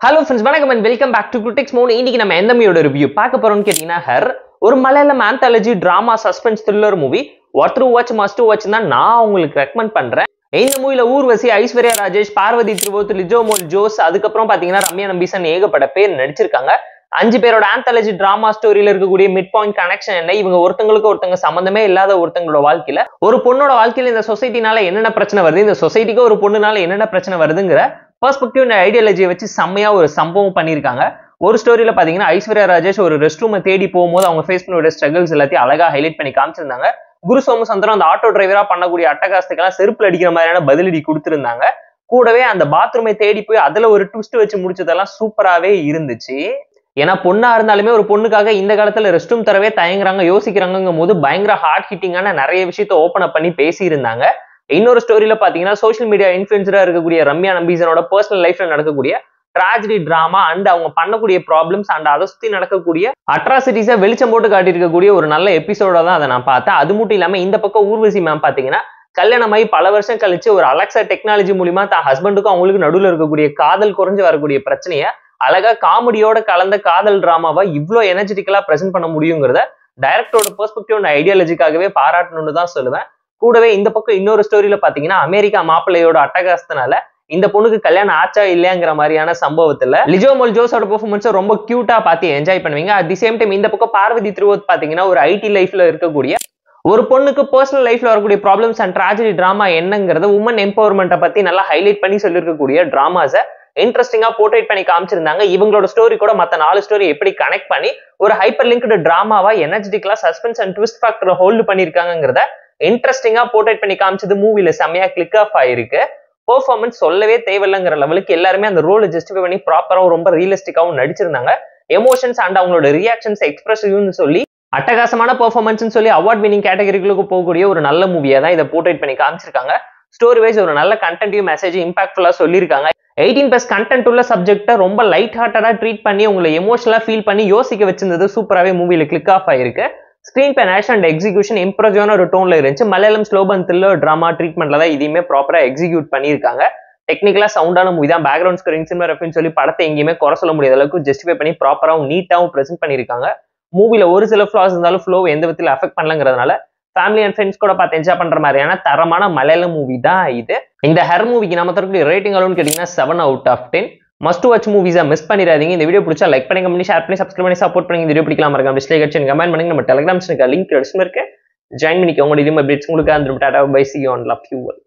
Hello friends, வணக்கம் and welcome back to Critics Mode. இன்னைக்கு நம்ம எந்த மூவியோட ரிவ்யூ பார்க்க போறோம்னு கேட்டீங்கன்னா ஹர் ஒரு Malayalam anthology drama suspense thriller movie watch must watch தான் நான் உங்களுக்கு ரெக்கமெண்ட் பண்றேன். இந்த மூவில ஊர்வசி, ஐஸ்வர்யா ராஜேஷ், பார்வதி திரிவோத், லிஜோ மோல் ஜோஸ், அதுக்கப்புறம் பாத்தீங்கன்னா ரம்யா நம்பீசன் ஏகப்பட்ட பேர் நடிச்சிருக்காங்க. 5 பேரோட ஆந்தாலஜி டிராமா ஸ்டோரியில இருக்கக்கூடிய மிட் பாயிண்ட் கனெக்ஷன் என்ன, இவங்க ஒருத்தங்களுக்கு ஒருத்தங்க சம்பந்தமே இல்லாத ஒருத்தங்களோட வாழ்க்கையில ஒரு பொண்ணோட வாழ்க்கையில இந்த சொசைட்டினால என்னென்ன பிரச்சனை வருது, இந்த சொசைட்டிக்கு ஒரு பொண்ணுனால என்னென்ன பிரச்சனை வருதுங்கிற பெர்ஸ்பெக்டிவ் இந்த ஐடியாலஜியை வச்சு செம்மையா ஒரு சம்பவம் பண்ணியிருக்காங்க. ஒரு ஸ்டோரியில பாத்தீங்கன்னா ஐஸ்வர்யா ராஜேஷ் ஒரு ரெஸ்ட் ரூமை தேடி போகும்போது அவங்க ஃபேஸ் பண்ணோட ஸ்ட்ரகிள்ஸ் எல்லாத்தையும் அழகா ஹைலைட் பண்ணி காமிச்சிருந்தாங்க. குரு சோமசுந்தரம் அந்த ஆட்டோ டிரைவரா பண்ணக்கூடிய அட்டகாசத்துக்கெல்லாம் செருப்புல அடிக்கிற மாதிரியான பதிலடி கொடுத்திருந்தாங்க. கூடவே அந்த பாத்ரூமை தேடி போய் அதுல ஒரு ட்விஸ்ட் வச்சு முடிச்சதெல்லாம் சூப்பராவே இருந்துச்சு. ஏன்னா பொண்ணா இருந்தாலுமே ஒரு பொண்ணுக்காக இந்த காலத்துல ரெஸ்ட் ரூம் தரவே தயங்குறாங்க, யோசிக்கிறாங்கும் போது பயங்கர ஹார்ட் ஹிட்டிங்கான நிறைய விஷயத்த ஓப்பன் அப் பண்ணி பேசி இருந்தாங்க. இன்னொரு ஸ்டோரியில பாத்தீங்கன்னா சோசியல் மீடியா இன்ஃபுளுசரா இருக்கக்கூடிய ரம்யா நம்பீசனோட பர்சனல் லைஃப்ல நடக்கக்கூடிய டிராஜடி டிராமா அண்ட் அவங்க பண்ணக்கூடிய ப்ராப்ளம்ஸ் அண்ட் அதை சுத்தி நடக்கக்கூடிய அட்ராசிட்டிஸை வெளிச்சம் போட்டு காட்டியிருக்கக்கூடிய ஒரு நல்ல எபிசோட தான் அதை நான் பார்த்தேன். அது மட்டும் இல்லாம இந்த பக்கம் ஊர்வசி மேம் பாத்தீங்கன்னா கல்யாணமாயி பல வருஷம் கழிச்சு ஒரு அலெக்சா டெக்னாலஜி மூலியமா தான் ஹஸ்பண்டுக்கும் அவங்களுக்கு நடுவில் இருக்கக்கூடிய காதல் குறைஞ்சு வரக்கூடிய பிரச்சனைய அழகா காமெடியோட கலந்த காதல் டிராமாவா இவ்வளோ எனர்ஜெட்டிக்கலா பிரசென்ட் பண்ண முடியுங்கிறத டைரக்டரோட பெர்ஸ்பெக்டிவ் அண்ட் ஐடியாலஜிக்காகவே பாராட்டணும்னு தான் சொல்லுவேன். கூடவே இந்த பக்கம் இன்னொரு ஸ்டோரியில பாத்தீங்கன்னா அமெரிக்கா மாப்பிள்ளையோட அட்டகாசத்தினால இந்த பொண்ணுக்கு கல்யாணம் ஆச்சா இல்லையாங்கிற மாதிரியான சம்பவத்துல லிஜோ மோல் ஜோஸோட பெர்ஃபார்மன்ஸ் ரொம்ப கியூட்டா பார்த்து என்ஜாய் பண்ணுவீங்க. அட் தி சேம் டைம் இந்த பக்கம் பார்வதி திரிவோத் பாத்தீங்கன்னா ஒரு ஐடி லைஃப்ல இருக்கக்கூடிய ஒரு பொண்ணுக்கு பர்சனல் லைஃப்ல வரக்கூடிய ப்ராப்ளம்ஸ் அண்ட் ட்ராஜடி டிராமா என்னங்கிறத உமன் எம்பவர்மெண்ட்டை பத்தி நல்லா ஹைலைட் பண்ணி சொல்லியிருக்கக்கூடிய டிராமாஸை இன்ட்ரெஸ்டிங்கா போர்ட்ரேட் பண்ணி காமிச்சிருந்தாங்க. இவங்களோட ஸ்டோரி கூட மத்த 4 ஸ்டோரி எப்படி கனெக்ட் பண்ணி ஒரு ஹைப்பர் லிங்க்டு டிராமாவா எனர்ஜெட்டிக்கலா சஸ்பென்ஸ் அண்ட் ட்விஸ்ட் ஃபேக்டரை ஹோல்டு பண்ணிருக்காங்கிறத இன்ட்ரெஸ்டிங்கா போர்ட்ரேட் பண்ணி காமிச்சது மூவில செம்மையா கிளிக் ஆஃப் ஆயிருக்கு. பெர்ஃபார்மன்ஸ் சொல்லவே தேவையில்லைங்கிற லெவலுக்கு எல்லாருமே அந்த ரோலை ஜஸ்டிஃபை பண்ணி ப்ராப்பராகவும் ரொம்ப ரியலிஸ்டிக்காவும் நடிச்சிருந்தாங்க. எமோஷன்ஸ் அண்ட் அவங்களோட ரியாக்ஷன்ஸ் எக்ஸ்பிரசிவ்னு சொல்லி அட்டகாசமான பெர்ஃபார்மன்ஸ் சொல்லி அவார்ட் வினிங் கேட்டகரிகளுக்கு போகக்கூடிய ஒரு நல்ல மூவியா தான் இதை போர்ட்ரேட் பண்ணி காமிச்சிருக்காங்க. ஸ்டோரி வைஸ் ஒரு நல்ல கண்டென்ட்டையும் மெசேஜ் இம்பாக்ட்ஃபுல்லா சொல்லியிருக்காங்க. 18+ கண்டென்ட் உள்ள சப்ஜெக்டை ரொம்ப லைட் ஹார்ட்டடா ட்ரீட் பண்ணி உங்களை எமோஷனலா ஃபீல் பண்ணி யோசிக்க வச்சிருந்தது சூப்பராகவே மூவில கிளிக் ஆஃப் ஆயிருக்கு. ஸ்கிரீன் பிளே நேஷன் அண்ட் எக்ஸிகியூஷன் இம்ப்ரெசிவான ஒரு டோன்ல இருந்துச்சு. மலையாளம் ஸ்லோபன் த்ரில்லர் டிராமா ட்ரீட்மெண்ட்ல தான் இதையுமே ப்ராப்பரா எக்ஸிக்யூட் பண்ணியிருக்காங்க. டெக்னிக்கலா சவுண்டான மூவி தான், பேக்ரவுண்ட் ஸ்கோரிங் சினிமா ரெஃபரன்ஸ் சொல்லி படத்தை எங்கேயுமே குறை சொல்ல முடியாத அளவுக்கு ஜஸ்டிஃபை பண்ணி ப்ராப்பராகவும் நீட்டாகவும் பிரசென்ட் பண்ணியிருக்காங்க. மூவில ஒரு சில ஃபிளாஸ் இருந்தாலும் ஃப்ளோ எந்த விதத்தில் அஃபெக்ட் பண்ணலங்கிறதுனால ஃபேமிலி அண்ட் ஃப்ரெண்ட்ஸ் கூட பார்த்து என்ஜாய் பண்ற மாதிரியான தரமான மலையாளம் மூவி தான் இது. இந்த ஹர் மூவிக்கு நம்ம தரக்கூடிய ரேட்டிங் அளவுன்னு கேட்டீங்கன்னா 7 out of 10. மஸ்ட் வாட்ச் மூவிஸா மிஸ் பண்ணிடாதீங்க. இந்த வீடியோ பிடிச்சா லைக் பண்ணி, கமெண்ட், ஷேர் பண்ணி, சப்ஸ்கிரைப் பண்ணி சப்போர்ட் பண்ணி. இந்த வீடியோ பிடிக்கலாம் மறக்காம டிஸ்லைக் அடிச்சு கமெண்ட் பண்ணுங்க. நம்ம டெலிகிராம் சேனலுக்கு லிங்க் டிஸ்கிரிப்ஷன்ல இருக்கு, ஜாயின் பண்ணிக்கோங்க. டெய்லி அப்டேட்ஸ் உங்களுக்கு அந்த tata bye, see you and love you all.